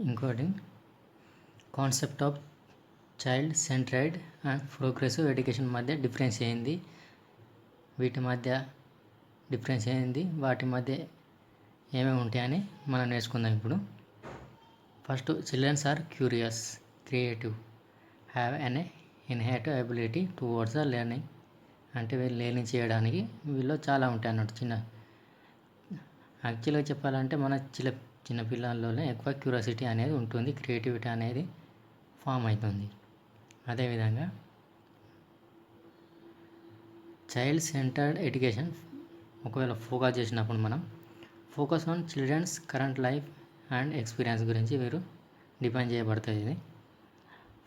ఇంకోటి concept of child centred and progressive education మధ్య difference ఏంది, వీటి మధ్య డిఫరెన్స్ ఏంది, వాటి మధ్య ఏమేమి ఉంటాయని మనం నేర్చుకుందాం ఇప్పుడు. First, childrens are curious, creative, have an inherit ability towards the learning. అంటే వీళ్ళు లెర్నింగ్ చేయడానికి వీళ్ళు చాలా ఉంటాయి అన్నట్టు. యాక్చువల్గా చెప్పాలంటే మన చిన్న పిల్లల్లోనే ఎక్కువ క్యూరియాసిటీ అనేది ఉంటుంది, క్రియేటివిటీ అనేది ఫామ్ అవుతుంది. అదేవిధంగా చైల్డ్ సెంటర్డ్ ఎడ్యుకేషన్ ఒకవేళ ఫోకస్ చేసినప్పుడు మనం focus on children's current life and experience గురించి వీరు డిపెండ్ చేయబడుతుంది. ఇది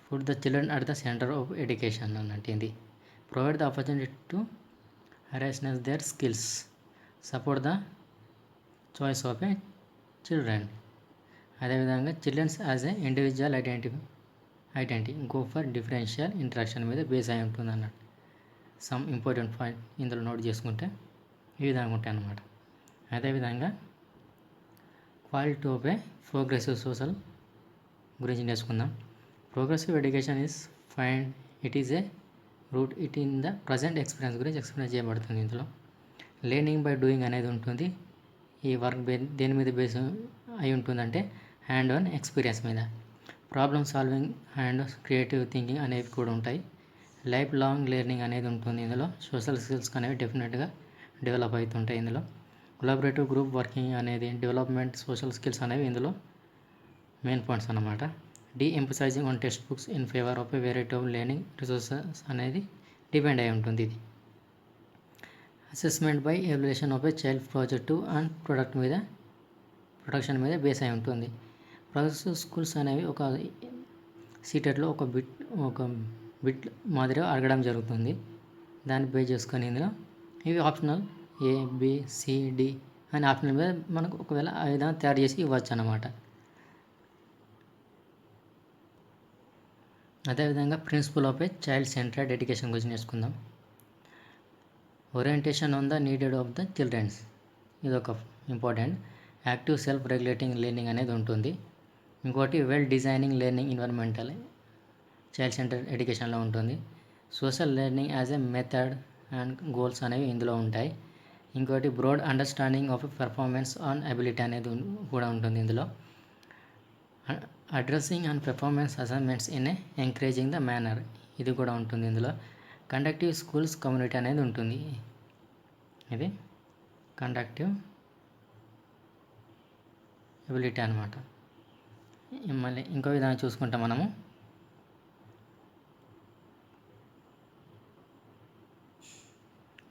put the children at the centre of education అన్నట్టు. ఇది provide the opportunity to harness their skills, support the choice of a children. అదేవిధంగా children's as a individual identity go for differential interaction మీద base అయి ఉంటుంది అన్నట్టు. Some important point ఇందులో note చేసుకుంటే ఈ విధంగా ఉంటాయి అన్నమాట. అదేవిధంగా quality of a progressive social గురించి నేర్చుకుందాం. Progressive education is find it is a root it in the present experience గురించి ఎక్స్ప్లెయిన్ చేయబడుతుంది. ఇందులో లెర్నింగ్ బై డూయింగ్ అనేది ఉంటుంది. ఈ వర్క్ దేని మీద బేస్ అయి ఉంటుందంటే హ్యాండ్ ఆన్ ఎక్స్పీరియన్స్ మీద. Problem solving and creative thinking అనేవి కూడా ఉంటాయి. లైఫ్ లాంగ్ లెర్నింగ్ అనేది ఉంటుంది. ఇందులో సోషల్ స్కిల్స్ అనేవి డెఫినెట్గా డెవలప్ అవుతుంటాయి. ఇందులో కొలాబరేటివ్ గ్రూప్ వర్కింగ్ అనేది డెవలప్మెంట్ సోషల్ స్కిల్స్ అనేవి ఇందులో మెయిన్ పాయింట్స్ అన్నమాట. Emphasising on text books in favour of A variety of learning resources అనేది డిపెండ్ అయి ఉంటుంది. ఇది assessment by evaluation of a child project and production మీద బేస్ అయి ఉంటుంది. ప్రోగ్రెసివ్ స్కూల్స్ అనేవి ఒక సీటెట్లో ఒక బిట్ మాదిరిగా అడగడం జరుగుతుంది. దాన్ని బేస్ చేసుకొని ఇందులో ఇవి ఆప్షనల్ ఏ, బి, సి, డి అనే ఆప్షనల్ మీద మనకు ఒకవేళ ఆ విధంగా తయారు చేసి ఇవ్వచ్చు అన్నమాట. అదేవిధంగా principle of a child centred education గురించి నేర్చుకుందాం. Orientation on the needed of the childrens, ఇది ఒక important. Active self regulating learning అనేది ఉంటుంది. ఇంకోటి well designing learning environmental child centre ఎడ్యుకేషన్లో ఉంటుంది. Social learning as a method and goals అనేవి ఇందులో ఉంటాయి. ఇంకోటి broad understanding of performance on ability అనేది కూడా ఉంటుంది. ఇందులో addressing and performance assignments in a encouraging the manner, ఇది కూడా ఉంటుంది. ఇందులో కండక్టివ్ స్కూల్స్ కమ్యూనిటీ అనేది ఉంటుంది. ఇది కండక్టివ్ ఎబిలిటీ అనమాట. మళ్ళీ ఇంకో విధంగా చూసుకుంటాం మనము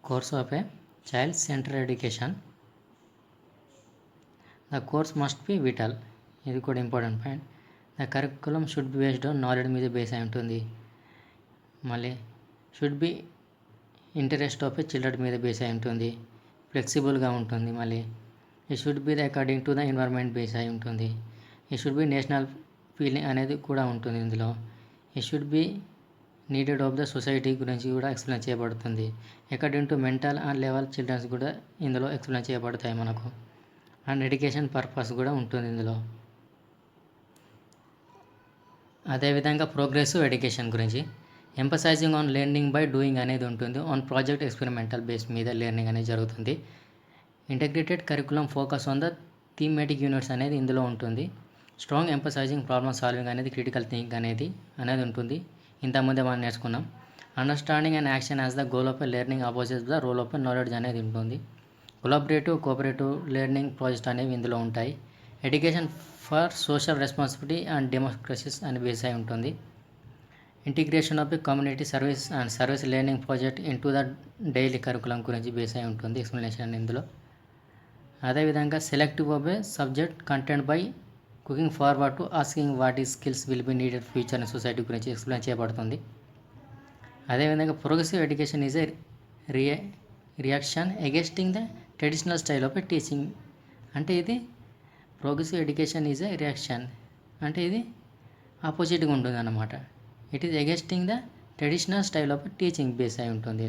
course of a child centre education. The course must be vital, ఇది కూడా important point. The curriculum should be based on knowledge మీద బేస్ అయి ఉంటుంది. మళ్ళీ should be interest of a children మీద బేస్ అయి ఉంటుంది, ఫ్లెక్సిబుల్గా ఉంటుంది. మళ్ళీ ఈ should B according to the environment base అయి ఉంటుంది. ఈ షుడ్ బి నేషనల్ ఫీలింగ్ అనేది కూడా ఉంటుంది ఇందులో. ఈ should be needed of the society గురించి కూడా ఎక్స్ప్లెయిన్ చేయబడుతుంది. According to mental and level childrens కూడా ఇందులో ఎక్స్ప్లెయిన్ చేయబడతాయి మనకు. అండ్ ఎడ్యుకేషన్ పర్పస్ కూడా ఉంటుంది ఇందులో. అదేవిధంగా ప్రోగ్రెసివ్ ఎడ్యుకేషన్ గురించి emphasising on learning by doing అనేది ఉంటుంది. ఆన్ ప్రాజెక్ట్ ఎక్స్పెరిమెంటల్ బేస్ మీద లెర్నింగ్ అనేది జరుగుతుంది. Integrated curriculum focus on the thematic units అనేది ఇందులో ఉంటుంది. స్ట్రాంగ్ ఎంఫసైజింగ్ ప్రాబ్లమ్ సాల్వింగ్ అనేది క్రిటికల్ థింకింగ్ అనేది ఉంటుంది. ఇంతకుముందే మనం నేర్చుకున్నాం. Understanding and action as the goal of a learning opposite the role of a knowledge అనేది ఉంటుంది. కోఆపరేటివ్ లెర్నింగ్ ప్రాజెక్ట్ అనేవి ఇందులో ఉంటాయి. Education for social responsibility and democracies అని బేస్ అయి ఉంటుంది. Integration of a community service and service learning project in to the daily curriculum గురించి base అయి ఉంటుంది ఎక్స్ప్లెనేషన్ ఇందులో. అదేవిధంగా selective of a subject content by looking forward to asking what ఈ skills will be needed future and society గురించి explain చేయబడుతుంది. అదేవిధంగా progressive education is a reaction againsting the traditional style of a teaching. అంటే ఇది progressive education is a reaction, అంటే ఇది ఆపోజిట్గా ఉంటుంది అన్నమాట. It is againsting the traditional style of teaching base అయి ఉంటుంది.